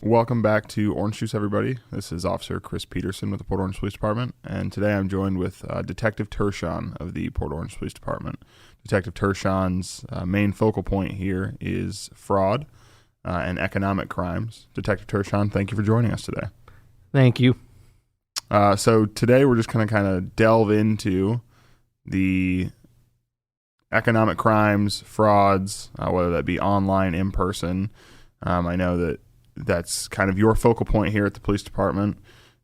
Welcome back to Orange Juice, everybody. This is Officer Chris Peterson with the Port Orange Police Department, and today I'm joined with Detective Turchon of the Port Orange Police Department. Detective Turchon's main focal point here is fraud and economic crimes. Detective Turchon, thank you for joining us today. Thank you. So today we're just going to kind of delve into the economic crimes, frauds, whether that be online, in person. I know that that's kind of your focal point here at the police department,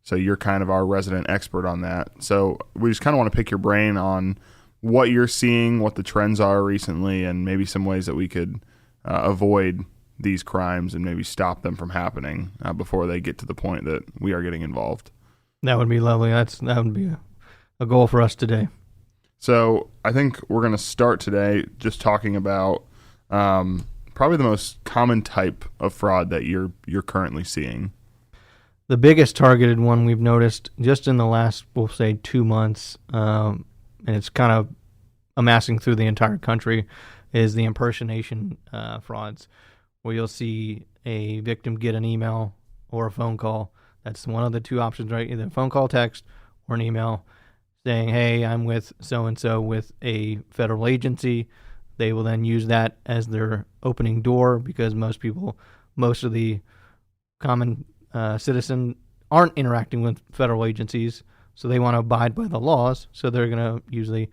so you're kind of our resident expert on that. So we just kind of want to pick your brain on what you're seeing, what the trends are recently, and maybe some ways that we could avoid these crimes and maybe stop them from happening before they get to the point that we are getting involved. That would be lovely. That would be a goal for us today. So I think we're going to start today just talking about probably the most common type of fraud that you're currently seeing. The biggest targeted one we've noticed just in the last, we'll say, 2 months, and it's kind of amassing through the entire country, is the impersonation frauds, where you'll see a victim get an email or a phone call. That's one of the two options, right? Either a phone call, text, or an email saying, hey, I'm with so-and-so with a federal agency. They will then use that as their opening door because most of the common citizen aren't interacting with federal agencies, so they want to abide by the laws. So they're going to usually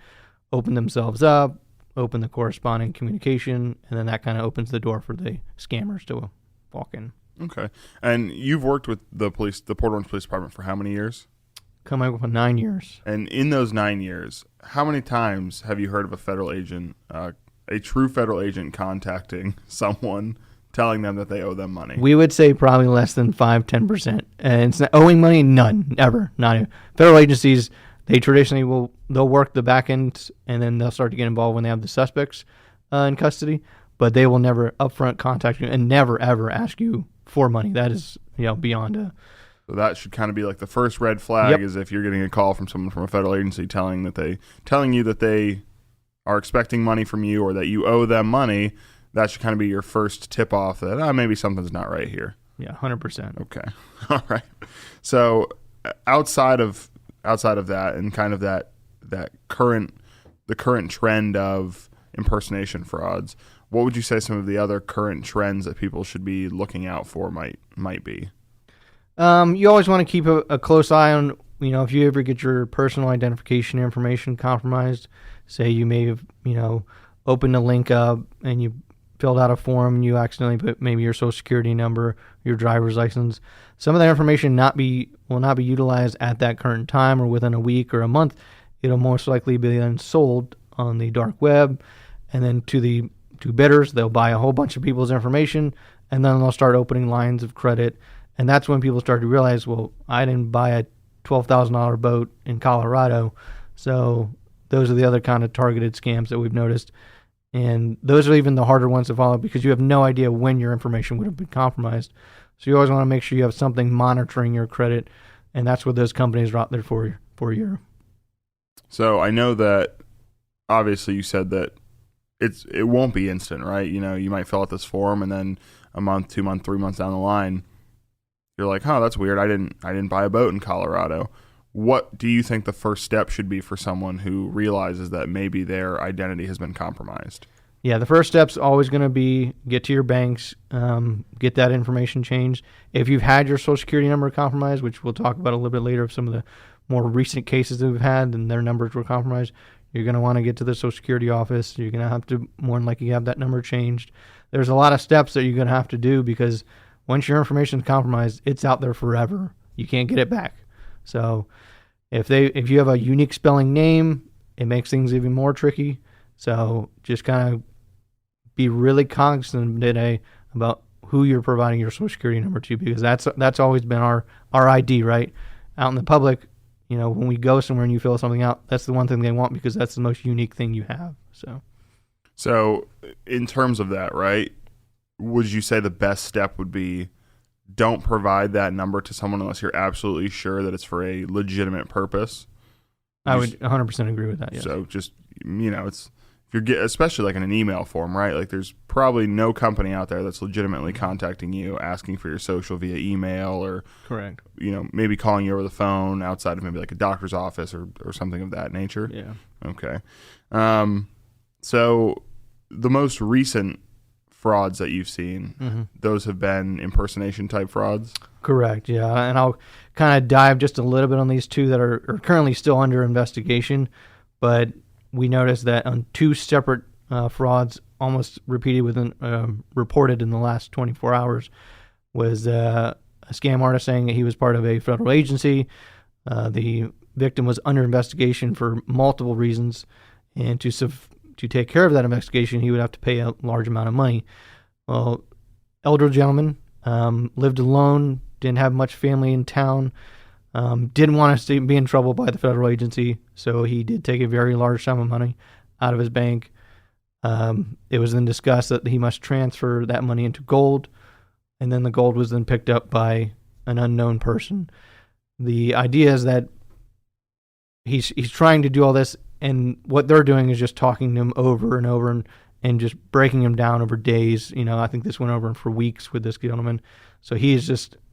open themselves up, open the corresponding communication, and then that kind of opens the door for the scammers to walk in. Okay. And you've worked with the Port Orange Police Department for how many years? Coming up with 9 years. And in those 9 years, how many times have you heard of a federal agent, a true federal agent contacting someone, telling them that they owe them money? We would say probably less than 5-10%. And it's not owing money, none, ever, not even. Federal agencies, they traditionally they'll work the back end and then they'll start to get involved when they have the suspects in custody, but they will never upfront contact you and never ever ask you for money. That is, beyond So that should kind of be like the first red flag. Is if you're getting a call from someone from a federal agency telling you that they are expecting money from you or that you owe them money. That should kind of be your first tip off that maybe something's not right here. Yeah, 100%. Okay. All right. So outside of that and kind of the current trend of impersonation frauds, what would you say some of the other current trends that people should be looking out for might be? You always want to keep a close eye on, if you ever get your personal identification information compromised, say you may have, opened a link up and you filled out a form and you accidentally put maybe your social security number, your driver's license. Some of that information will not be utilized at that current time or within a week or a month. It'll most likely be then sold on the dark web, and then to bidders, they'll buy a whole bunch of people's information, and then they'll start opening lines of credit. And that's when people start to realize, well, I didn't buy a $12,000 boat in Colorado. So those are the other kind of targeted scams that we've noticed. And those are even the harder ones to follow because you have no idea when your information would have been compromised. So you always want to make sure you have something monitoring your credit. And that's what those companies are out there for you. So I know that obviously you said that it won't be instant, right? You might fill out this form and then a month, 2 months, 3 months down the line, you're like, that's weird. I didn't buy a boat in Colorado. What do you think the first step should be for someone who realizes that maybe their identity has been compromised? Yeah, the first step's always going to be get to your banks, get that information changed. If you've had your Social Security number compromised, which we'll talk about a little bit later of some of the more recent cases that we've had and their numbers were compromised, you're going to want to get to the Social Security office. You're going to have to more than likely have that number changed. There's a lot of steps that you're going to have to do because once your information is compromised, it's out there forever. You can't get it back. So if you have a unique spelling name, it makes things even more tricky. So just kind of be really cognizant today about who you're providing your Social Security number to, because that's always been our ID, right? Out in the public, when we go somewhere and you fill something out, that's the one thing they want because that's the most unique thing you have. So So, in terms of that, right, would you say the best step would be don't provide that number to someone unless you're absolutely sure that it's for a legitimate purpose? I would 100% agree with that, yes. So just, it's if you're especially like in an email form, right? Like there's probably no company out there that's legitimately contacting you asking for your social via email or correct. Maybe calling you over the phone outside of maybe like a doctor's office or something of that nature. Yeah. Okay. So the most recent frauds that you've seen, those have been impersonation type frauds? Correct, yeah. And I'll kind of dive just a little bit on these two that are currently still under investigation, but we noticed that on two separate frauds almost reported in the last 24 hours was a scam artist saying that he was part of a federal agency. The victim was under investigation for multiple reasons, and to take care of that investigation, he would have to pay a large amount of money. Well, elder gentleman, lived alone, didn't have much family in town, didn't want to be in trouble by the federal agency, so he did take a very large sum of money out of his bank. It was then discussed that he must transfer that money into gold, and then the gold was then picked up by an unknown person. The idea is that he's trying to do all this, and what they're doing is just talking to him over and over and just breaking him down over days. I think this went over for weeks with this gentleman. So he's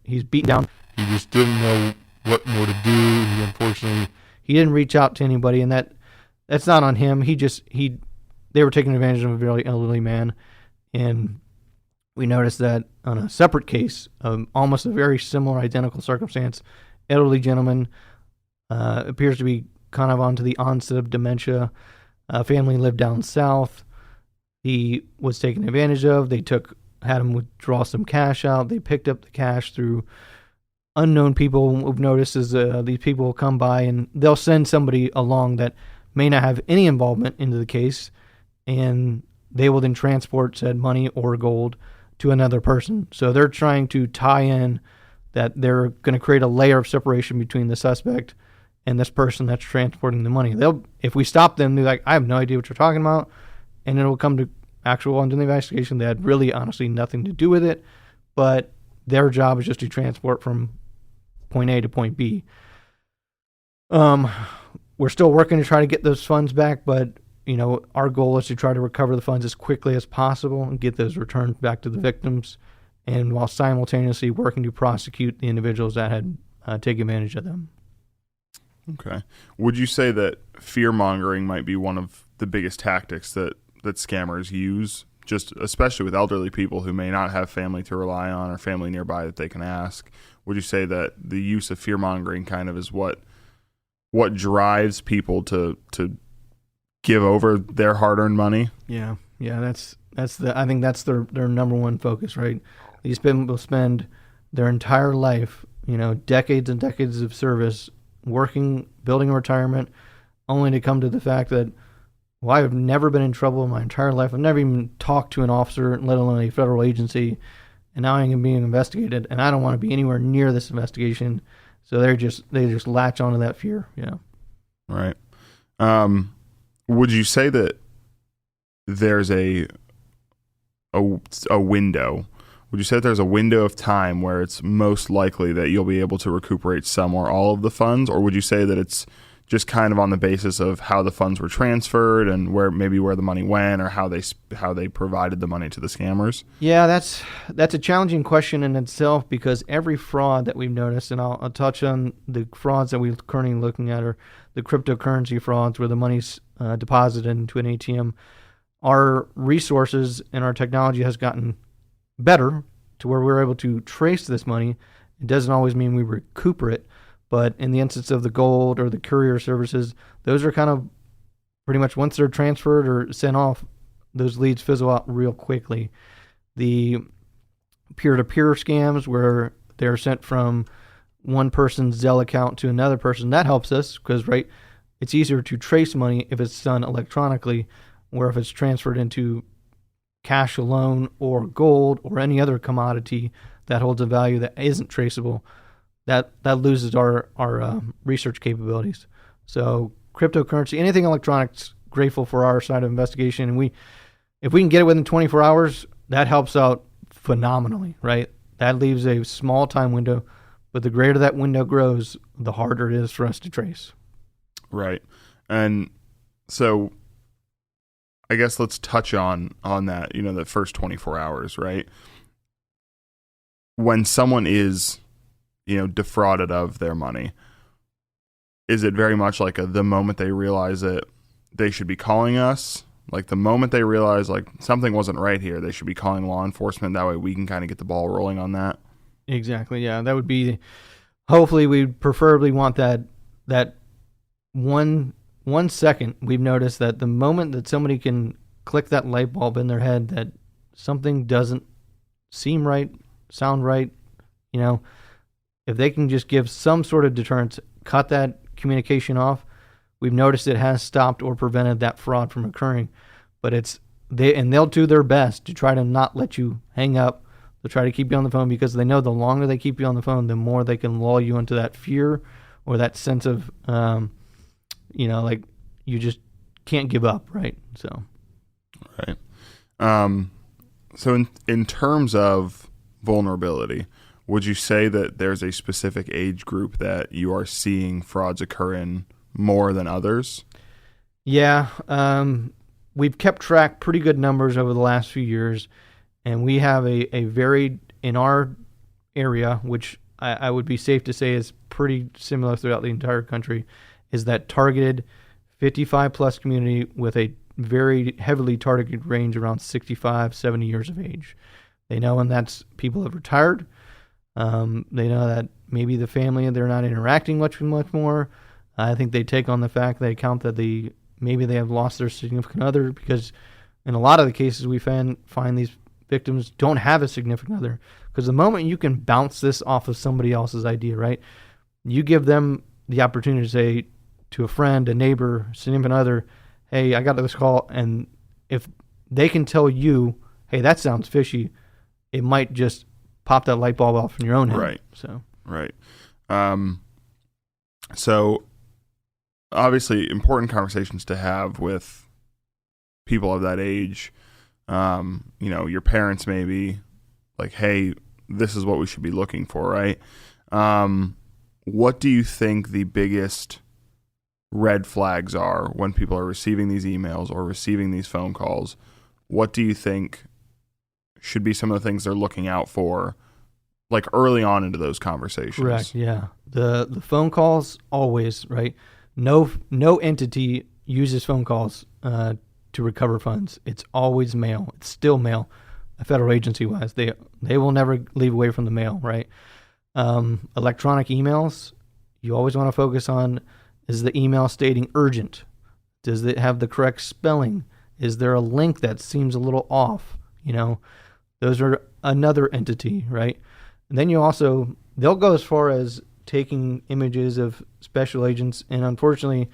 beaten down. He just didn't know what more to do. He didn't reach out to anybody, and that's not on him. They were taking advantage of a very elderly man, and we noticed that on a separate case, almost a very similar, identical circumstance, elderly gentleman appears to be kind of onto the onset of dementia. Family lived down south. He was taken advantage of. They had him withdraw some cash out. They picked up the cash through unknown people. What we've noticed is these people will come by and they'll send somebody along that may not have any involvement into the case, and they will then transport said money or gold to another person. So they're trying to tie in that they're going to create a layer of separation between the suspect and this person that's transporting the money. If we stop them, they're like, I have no idea what you're talking about, and it'll come to actual under the investigation that had really honestly nothing to do with it, but their job is just to transport from point A to point B. We're still working to try to get those funds back, but our goal is to try to recover the funds as quickly as possible and get those returned back to the victims, and while simultaneously working to prosecute the individuals that had taken advantage of them. Okay. Would you say that fear-mongering might be one of the biggest tactics that scammers use, just especially with elderly people who may not have family to rely on or family nearby that they can ask? Would you say that the use of fear-mongering kind of is what drives people to give over their hard-earned money? Yeah. I think that's their number one focus, right? These people spend their entire life, decades and decades of service, working, building a retirement, only to come to the fact that, well, I've never been in trouble in my entire life. I've never even talked to an officer, let alone a federal agency, and now I'm being investigated, and I don't want to be anywhere near this investigation. So they just latch onto that fear. Yeah. Right. Would you say that there's a window? Would you say that there's a window of time where it's most likely that you'll be able to recuperate some or all of the funds, or would you say that it's just kind of on the basis of how the funds were transferred and where the money went, or how they provided the money to the scammers? Yeah, that's a challenging question in itself, because every fraud that we've noticed, and I'll touch on the frauds that we're currently looking at, are the cryptocurrency frauds where the money's deposited into an ATM. Our resources and our technology has gotten better to where we're able to trace this money. It doesn't always mean we recuperate it, but in the instance of the gold or the courier services, those are kind of pretty much once they're transferred or sent off, those leads fizzle out real quickly. The peer-to-peer scams where they're sent from one person's Zelle account to another person, that helps us because, right, it's easier to trace money if it's done electronically, where if it's transferred into cash alone or gold or any other commodity that holds a value that isn't traceable, that loses our research capabilities. So cryptocurrency, anything electronics, grateful for our side of investigation. And if we can get it within 24 hours, that helps out phenomenally, right? That leaves a small time window, but the greater that window grows, the harder it is for us to trace. Right. And so I guess let's touch on that, the first 24 hours, right? When someone is, defrauded of their money, is it very much like the moment they realize it, they should be calling us? Like the moment they realize like something wasn't right here, they should be calling law enforcement. That way we can kind of get the ball rolling on that. Exactly. Yeah. That would be, hopefully we'd preferably want that 1 second. We've noticed that the moment that somebody can click that light bulb in their head that something doesn't seem right, sound right, if they can just give some sort of deterrence, cut that communication off, we've noticed it has stopped or prevented that fraud from occurring. But they'll do their best to try to not let you hang up. They'll try to keep you on the phone because they know the longer they keep you on the phone, the more they can lull you into that fear or that sense of, like you just can't give up, right? So, right. So in terms of vulnerability, would you say that there's a specific age group that you are seeing frauds occur in more than others? Yeah. We've kept track pretty good numbers over the last few years, and we have a varied, in our area, which I would be safe to say is pretty similar throughout the entire country, is that targeted 55 plus community with a very heavily targeted range around 65, 70 years of age. They know when that's people have retired. They know that maybe the family, they're not interacting much more. I think they take on the fact, they account that maybe they have lost their significant other, because in a lot of the cases we find these victims don't have a significant other. Because the moment you can bounce this off of somebody else's idea, right? You give them the opportunity to say to a friend, a neighbor, significant other, hey, I got this call, and if they can tell you, hey, that sounds fishy, it might just pop that light bulb off in your own head. Right. So. Right. So obviously important conversations to have with people of that age. Your parents maybe, like, hey, this is what we should be looking for, right? What do you think the biggest red flags are when people are receiving these emails or receiving these phone calls? What do you think should be some of the things they're looking out for, like early on into those conversations? Correct. Yeah. The phone calls always, right? No entity uses phone calls to recover funds. It's always mail. It's still mail. Federal agency wise, they will never leave away from the mail, right? Electronic emails, you always want to focus on, is the email stating urgent? Does it have the correct spelling? Is there a link that seems a little off? Those are another entity, right? And then they'll go as far as taking images of special agents, and unfortunately,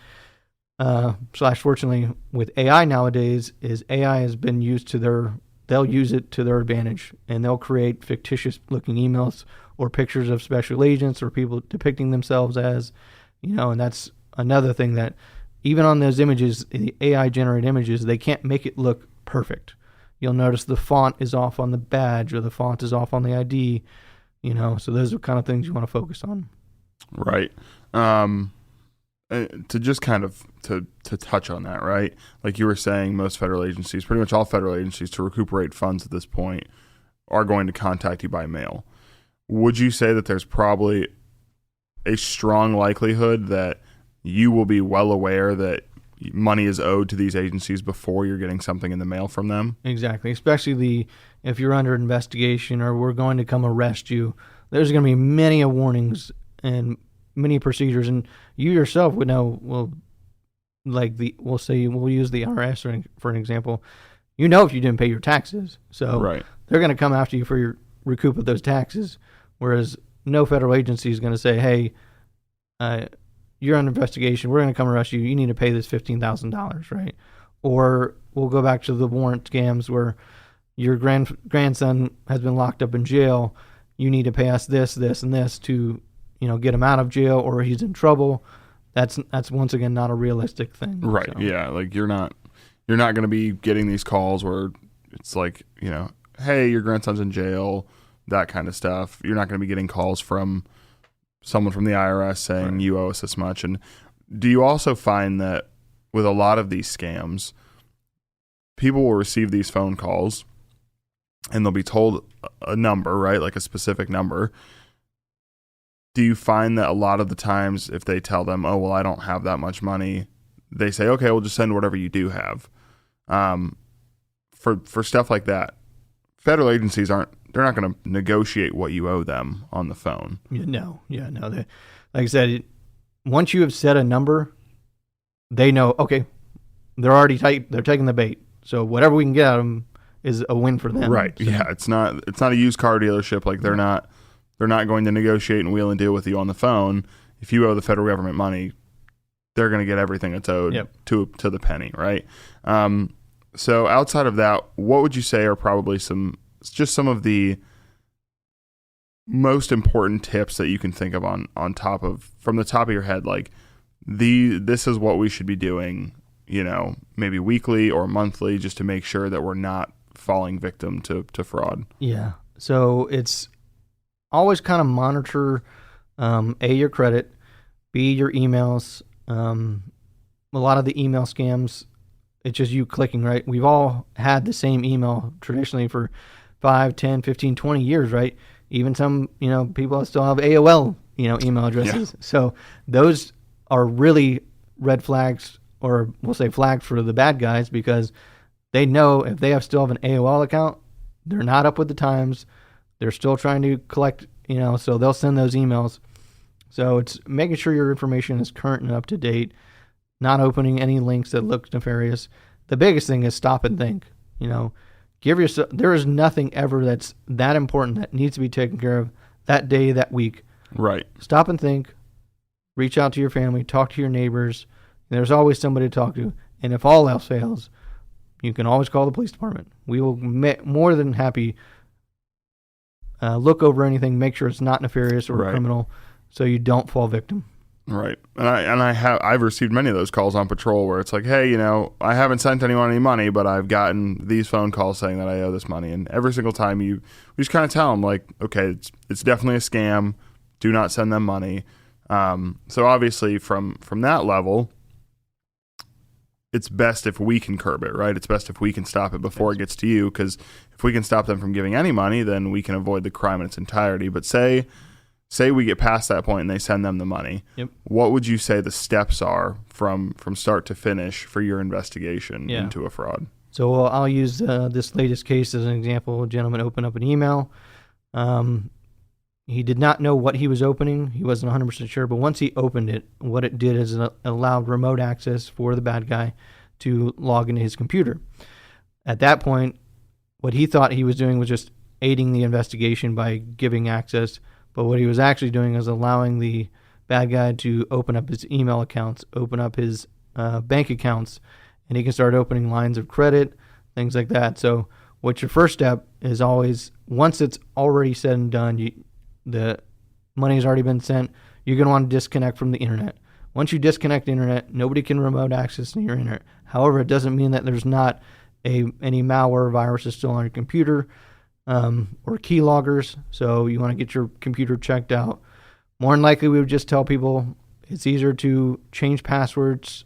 /fortunately, with AI nowadays, AI has been used they'll use it to their advantage, and they'll create fictitious looking emails or pictures of special agents or people depicting themselves as, and that's another thing that even on those images, the AI generated images, they can't make it look perfect. You'll notice the font is off on the badge or the font is off on the ID, so those are kind of things you want to focus on. Right. To just kind of to touch on that, right? Like you were saying, most federal agencies, pretty much all federal agencies, to recuperate funds at this point are going to contact you by mail. Would you say that there's probably a strong likelihood that you will be well aware that money is owed to these agencies before you're getting something in the mail from them? Exactly. Especially if you're under investigation or we're going to come arrest you, there's going to be many warnings and many procedures, and you yourself would know. We'll use the IRS for an example. If you didn't pay your taxes, so right. They're going to come after you for your recoup of those taxes. Whereas no federal agency is going to say, hey, you're under investigation, we're going to come arrest you, you need to pay this $15,000, right? Or we'll go back to the warrant scams where your grandson has been locked up in jail, you need to pay us this, and this to, get him out of jail, or he's in trouble. That's once again not a realistic thing. Right. So. Yeah. Like you're not You're not going to be getting these calls where it's like, hey, your grandson's in jail, that kind of stuff. You're not going to be getting calls from someone from the IRS saying you owe us this much. And do you also find that with a lot of these scams, people will receive these phone calls and they'll be told a number, right? Like a specific number. Do you find that a lot of the times if they tell them, oh, well, I don't have that much money, they say, okay, we'll just send whatever you do have. For stuff like that, federal agencies they're not going to negotiate what you owe them on the phone. No. Like I said, once you have set a number, they know, okay, they're taking the bait. So whatever we can get out of them is a win for them. Right. So. Yeah. It's not a used car dealership. Like they're not going to negotiate and wheel and deal with you on the phone. If you owe the federal government money, they're going to get everything that's owed to the penny. Right. So outside of that, what would you say are probably some of the most important tips that you can think of from the top of your head? Like this is what we should be doing, maybe weekly or monthly, just to make sure that we're not falling victim to fraud. Yeah. So it's always kind of monitor, A, your credit, B, your emails. A lot of the email scams, it's just you clicking, right? We've all had the same email traditionally for 5, 10, 15, 20 years, right? Even some, people still have AOL, email addresses. Yeah. So those are really red flags, or we'll say flags for the bad guys, because they know if they still have an AOL account, they're not up with the times. They're still trying to collect, so they'll send those emails. So it's making sure your information is current and up to date, not opening any links that look nefarious. The biggest thing is stop and think. Give yourself. There is nothing ever that's that important that needs to be taken care of that day, that week. Right. Stop and think. Reach out to your family. Talk to your neighbors. There's always somebody to talk to. And if all else fails, you can always call the police department. We will more than happy look over anything, make sure it's not nefarious or criminal, so you don't fall victim. Right. And I've received many of those calls on patrol where it's like, hey, I haven't sent anyone any money, but I've gotten these phone calls saying that I owe this money. And every single time we just kind of tell them, like, okay, it's definitely a scam. Do not send them money. So obviously from that level, it's best if we can curb it, right? It's best if we can stop it before it gets to you, because if we can stop them from giving any money, then we can avoid the crime in its entirety. But say we get past that point and they send them the money. Yep. What would you say the steps are from start to finish for your investigation into a fraud? So I'll use this latest case as an example. A gentleman opened up an email. He did not know what he was opening. He wasn't 100% sure, but once he opened it, what it did is it allowed remote access for the bad guy to log into his computer. At that point, what he thought he was doing was just aiding the investigation by giving access, but what he was actually doing is allowing the bad guy to open up his email accounts, open up his bank accounts, and he can start opening lines of credit, things like that. So what's your first step is always, once it's already said and done, the money has already been sent, you're going to want to disconnect from the internet. Once you disconnect the internet, nobody can remote access to your internet. However, it doesn't mean that there's not any malware or viruses still on your computer, or keyloggers. So you want to get your computer checked out. More than likely, we would just tell people it's easier to change passwords,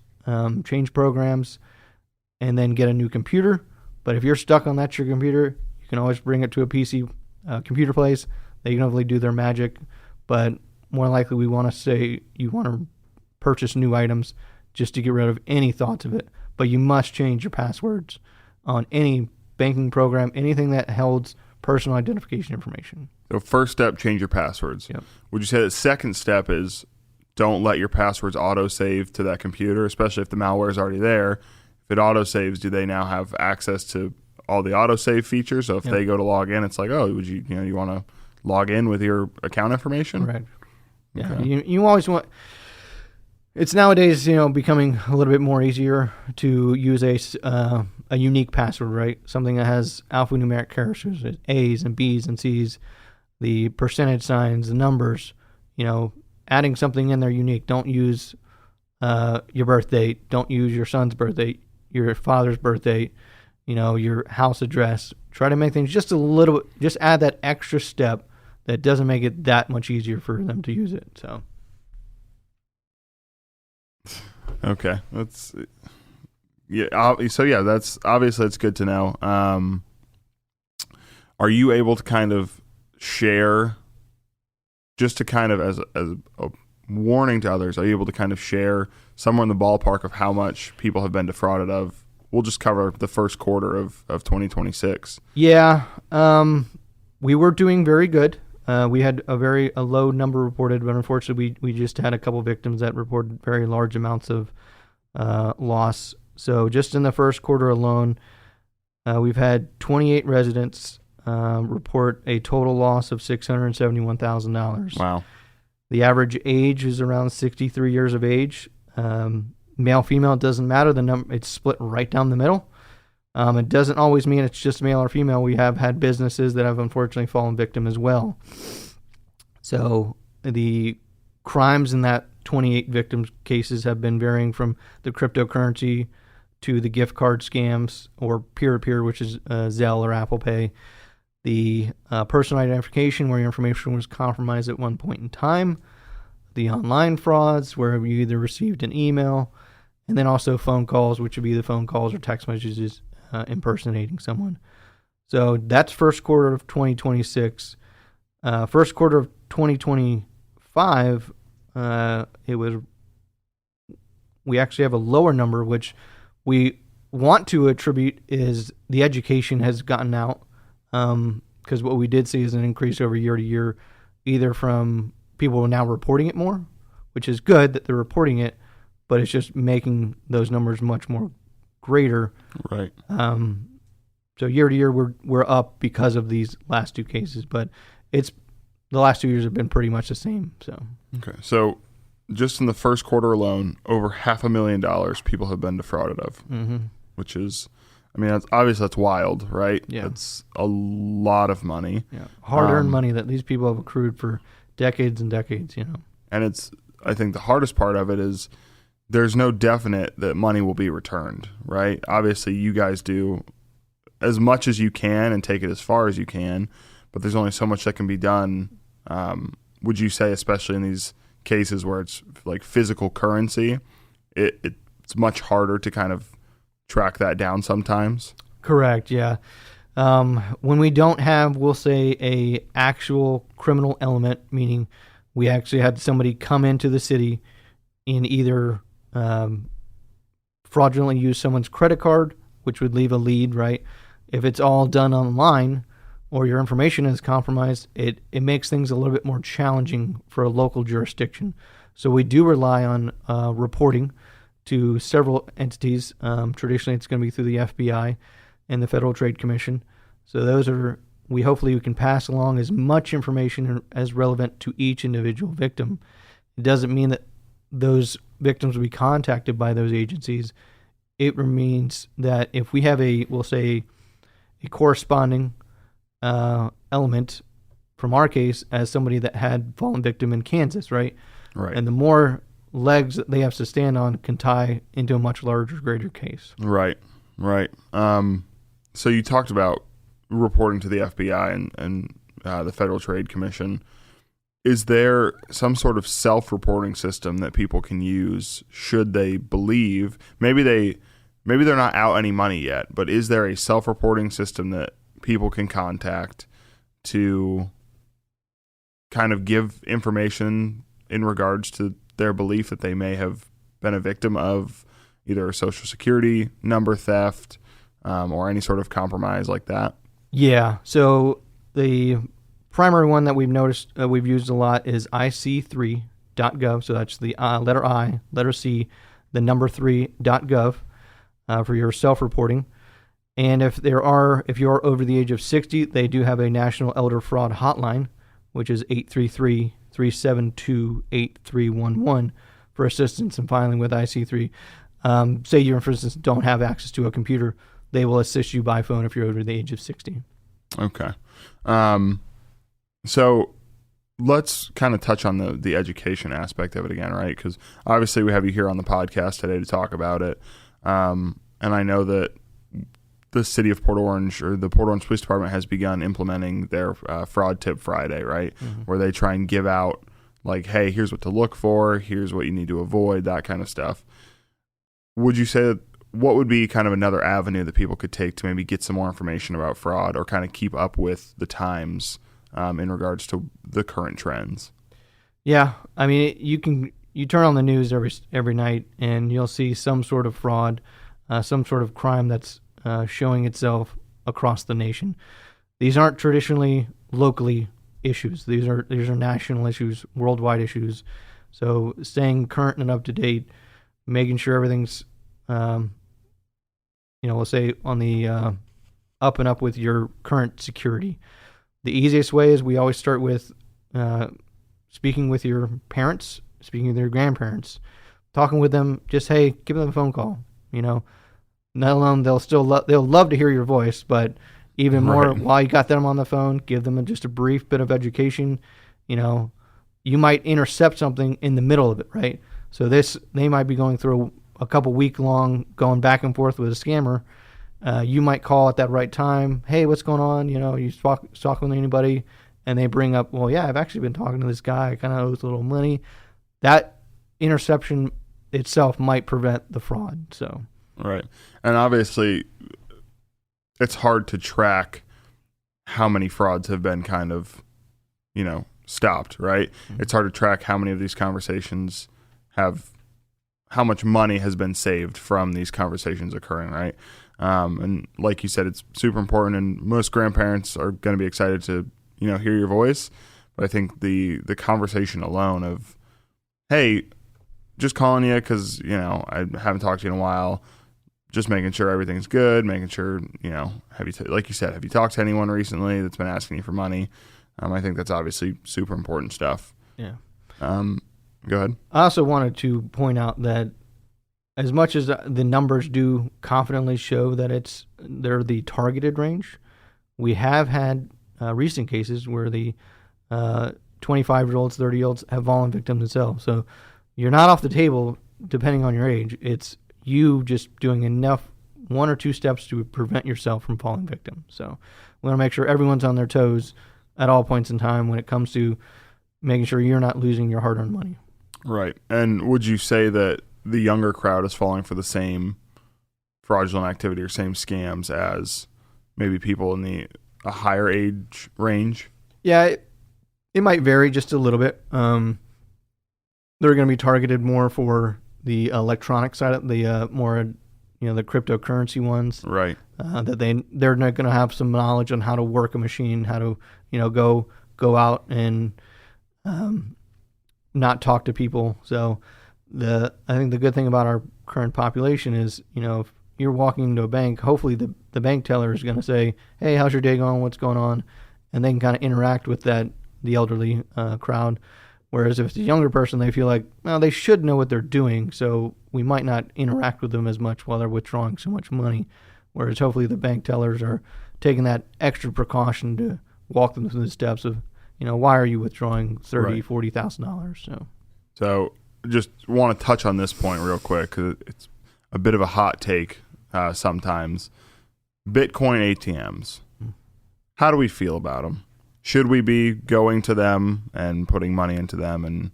change programs, and then get a new computer. But if you're stuck on your computer, you can always bring it to a PC computer place. They can hopefully do their magic. But more than likely, we want to say you want to purchase new items just to get rid of any thoughts of it. But you must change your passwords on any banking program, anything that holds personal identification information. So first step, change your passwords. Yep. Would you say the second step is don't let your passwords auto-save to that computer, especially if the malware is already there? If it auto-saves, do they now have access to all the auto-save features? So if they go to log in, it's like, oh, would you want to log in with your account information? Right. Yeah. Okay. You always want. It's nowadays, becoming a little bit more easier to use a unique password, right? Something that has alphanumeric characters, A's and B's and C's, the percentage signs, the numbers. Adding something in there unique. Don't use your birth date. Don't use your son's birth date. your father's birthday, your house address. Try to make things just a little bit, just add that extra step that doesn't make it that much easier for them to use it. So. Okay. That's good to know. Are you able to kind of share, just to kind of as a warning to others, are you able to kind of share somewhere in the ballpark of how much people have been defrauded of? We'll just cover the first quarter of 2026. Yeah. We were doing very good. We had a low number reported, but unfortunately we just had a couple victims that reported very large amounts of loss. So just in the first quarter alone, we've had 28 residents report a total loss of $671,000. Wow. The average age is around 63 years of age. Male, female, it doesn't matter. The number, it's split right down the middle. It doesn't always mean it's just male or female. We have had businesses that have unfortunately fallen victim as well. So the crimes in that 28 victims cases have been varying from the cryptocurrency to the gift card scams or peer-to-peer, which is Zelle or Apple Pay. The personal identification, where your information was compromised at one point in time. The online frauds, where you either received an email, and then also phone calls, which would be the phone calls or text messages impersonating someone. So that's first quarter of 2026. First quarter of 2025, we actually have a lower number, which we want to attribute is the education has gotten out. Because what we did see is an increase over year to year, either from people now reporting it more, which is good that they're reporting it, but it's just making those numbers much more greater. Right. So year to year, we're up because of these last two cases, but the last 2 years have been pretty much the same. So. Okay. So just in the first quarter alone, over $500,000 people have been defrauded of, which is, I mean, that's wild, right? Yeah. That's a lot of money. Yeah. Hard-earned money that these people have accrued for decades and decades, And I think the hardest part of it is there's no definite that money will be returned, right? Obviously, you guys do as much as you can and take it as far as you can, but there's only so much that can be done. Would you say, especially in these cases where it's like physical currency, it's much harder to kind of track that down sometimes? Correct, yeah. When we don't have, we'll say, a actual criminal element, meaning we actually had somebody come into the city and either fraudulently use someone's credit card, which would leave a lead, right? If it's all done online or your information is compromised, it makes things a little bit more challenging for a local jurisdiction. So we do rely on reporting to several entities. Traditionally, it's going to be through the FBI and the Federal Trade Commission. So those are, hopefully we can pass along as much information as relevant to each individual victim. It doesn't mean that those victims will be contacted by those agencies. It means that if we have we'll say, a corresponding element from our case as somebody that had fallen victim in Kansas, right? Right. And the more legs that they have to stand on can tie into a much larger, greater case. Right. So you talked about reporting to the FBI and the Federal Trade Commission. Is there some sort of self-reporting system that people can use should they believe maybe they're not out any money yet, but is there a self-reporting system that people can contact to kind of give information in regards to their belief that they may have been a victim of either a Social Security number theft or any sort of compromise like that? Yeah. So the primary one that we've noticed we've used a lot is ic3.gov. So that's the letter I, letter C, the number 3.gov for your self-reporting. And if you're over the age of 60, they do have a National Elder Fraud Hotline, which is 833-372-8311 for assistance in filing with IC3. Say you, for instance, don't have access to a computer, they will assist you by phone if you're over the age of 60. Okay. So let's kind of touch on the education aspect of it again, right? Because obviously we have you here on the podcast today to talk about it. And and I know that the city of Port Orange, or the Port Orange Police Department, has begun implementing their Fraud Tip Friday, right? Where they try and give out, like, hey, here's what to look for, here's what you need to avoid, that kind of stuff. Would you say that, what would be kind of another avenue that people could take to maybe get some more information about fraud, or kind of keep up with the times in regards to the current trends? Yeah, I mean, you turn on the news every night and you'll see some sort of fraud, some sort of crime that's showing itself across the nation. These aren't traditionally locally issues. These are national issues, worldwide issues. So staying current and up to date, making sure everything's, we'll say on the up and up with your current security. The easiest way is we always start with speaking with your parents, speaking with your grandparents, talking with them. Just, hey, give them a phone call. Not alone they'll love to hear your voice, but even more, while you got them on the phone, give them just a brief bit of education. You might intercept something in the middle of it, right? So they might be going through a couple week long going back and forth with a scammer. You might call at that right time. Hey, what's going on? You talking with anybody? And they bring up, well, yeah, I've actually been talking to this guy. I kind of owes a little money. That interception itself might prevent the fraud. So. Right. And obviously, it's hard to track how many frauds have been kind of, stopped, right? Mm-hmm. It's hard to track how many of these conversations how much money has been saved from these conversations occurring, right? And like you said, it's super important, and most grandparents are going to be excited to, hear your voice. But I think the conversation alone of, hey, just calling you because, I haven't talked to you in a while, just making sure everything's good, making sure, like you said, have you talked to anyone recently that's been asking you for money? I think that's obviously super important stuff. Yeah. Go ahead. I also wanted to point out that as much as the numbers do confidently show that they're the targeted range, we have had recent cases where the 25-year-olds, 30-year-olds have fallen victims themselves. So you're not off the table depending on your age. It's you just doing enough, one or two steps to prevent yourself from falling victim. So we want to make sure everyone's on their toes at all points in time when it comes to making sure you're not losing your hard-earned money. Right. And would you say that the younger crowd is falling for the same fraudulent activity or same scams as maybe people in a higher age range? Yeah, it might vary just a little bit. They're going to be targeted more for the electronic side of the more, the cryptocurrency ones. Right. That they're not going to have some knowledge on how to work a machine, how to, go out and not talk to people. So I think the good thing about our current population is, if you're walking into a bank, hopefully the bank teller is going to say, hey, how's your day going? What's going on? And they can kind of interact with the elderly crowd. Whereas if it's a younger person, they feel like, well, they should know what they're doing, so we might not interact with them as much while they're withdrawing so much money. Whereas hopefully the bank tellers are taking that extra precaution to walk them through the steps of, why are you withdrawing $30,000, $40,000? So just want to touch on this point real quick because it's a bit of a hot take sometimes. Bitcoin ATMs. How do we feel about them? Should we be going to them and putting money into them and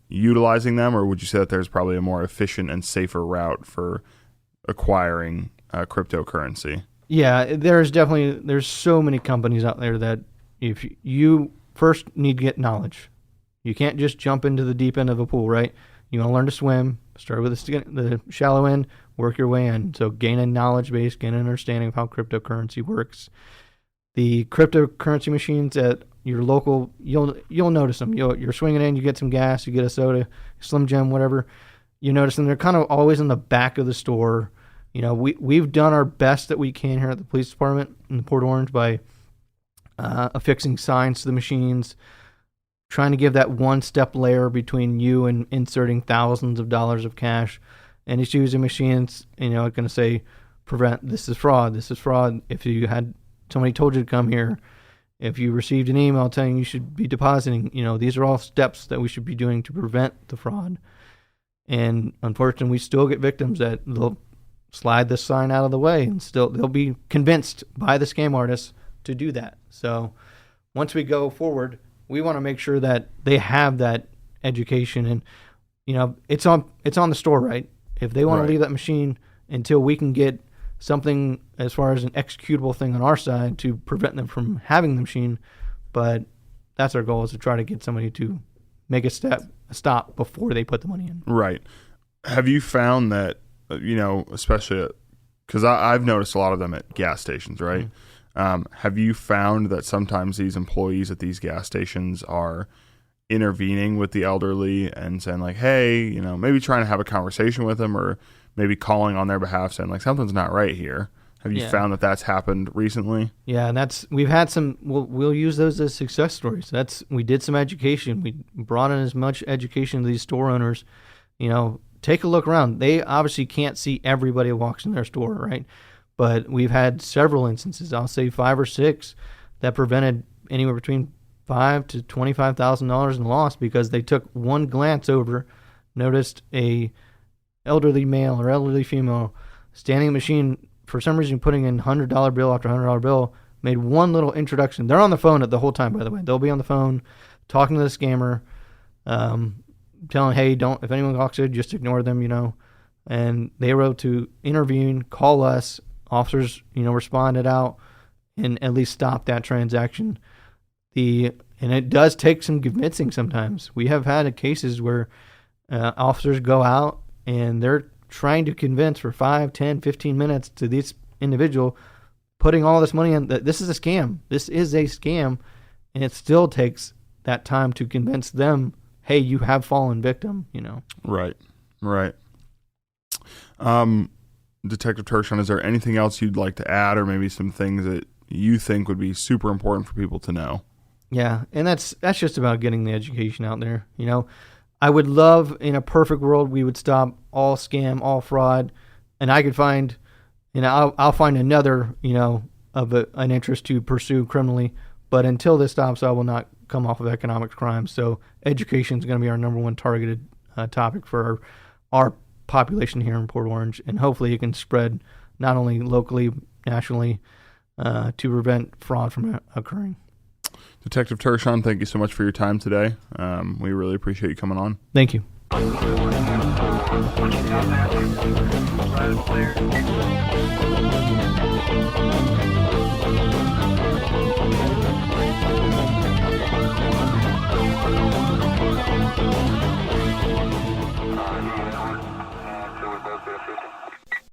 utilizing them, or would you say that there's probably a more efficient and safer route for acquiring cryptocurrency? Yeah, there's so many companies out there that if you first need to get knowledge, you can't just jump into the deep end of a pool, right? You want to learn to swim, start with the shallow end, work your way in. So gain a knowledge base, gain an understanding of how cryptocurrency works. The cryptocurrency machines at your local, you'll notice them. You're swinging in, you get some gas, you get a soda, Slim Jim, whatever. You notice them. They're kind of always in the back of the store. We've done our best that we can here at the police department in Port Orange by affixing signs to the machines, trying to give that one-step layer between you and inserting thousands of dollars of cash. And it's using machines, going to say, prevent, this is fraud. If you had somebody told you to come here, if you received an email telling you should be depositing, these are all steps that we should be doing to prevent the fraud. And unfortunately, we still get victims that slide this sign out of the way, and still they'll be convinced by the scam artists to do that. So once we go forward, we want to make sure that they have that education, and it's on the store, right? If they want to leave that machine until we can get something as far as an executable thing on our side to prevent them from having the machine, but that's our goal, is to try to get somebody to make a stop before they put the money in. Right. Have you found that, especially because I've noticed a lot of them at gas stations, right? Mm-hmm. Have you found that sometimes these employees at these gas stations are intervening with the elderly and saying like, hey, maybe trying to have a conversation with them, or maybe calling on their behalf saying like, something's not right here? Have you found that that's happened recently? Yeah, and we've had some. We'll use those as success stories. We did some education. We brought in as much education to these store owners. Take a look around. They obviously can't see everybody who walks in their store, right? But we've had several instances, I'll say 5 or 6, that prevented anywhere between $5,000 to $25,000 in loss, because they took one glance over, noticed a elderly male or elderly female standing in the machine, for some reason putting in $100 bill after $100 bill, made one little introduction. They're on the phone the whole time, by the way. They'll be on the phone talking to the scammer, telling, hey, if anyone walks in, just ignore them, And they were able to intervene, call us. Officers, responded out and at least stop that transaction. And it does take some convincing sometimes. We have had cases where officers go out and they're trying to convince for 5, 10, 15 minutes to this individual, putting all this money in, that this is a scam. This is a scam. And it still takes that time to convince them, hey, you have fallen victim, Right. Detective Turchon, is there anything else you'd like to add, or maybe some things that you think would be super important for people to know? Yeah, and that's just about getting the education out there. I would love, in a perfect world, we would stop all scam, all fraud, and I could find, I'll find another, of an interest to pursue criminally. But until this stops, I will not come off of economic crime. So education is going to be our number one targeted topic for our population here in Port Orange, and hopefully it can spread not only locally, nationally, to prevent fraud from occurring. Detective Turchon, thank you so much for your time today. We really appreciate you coming on. Thank you.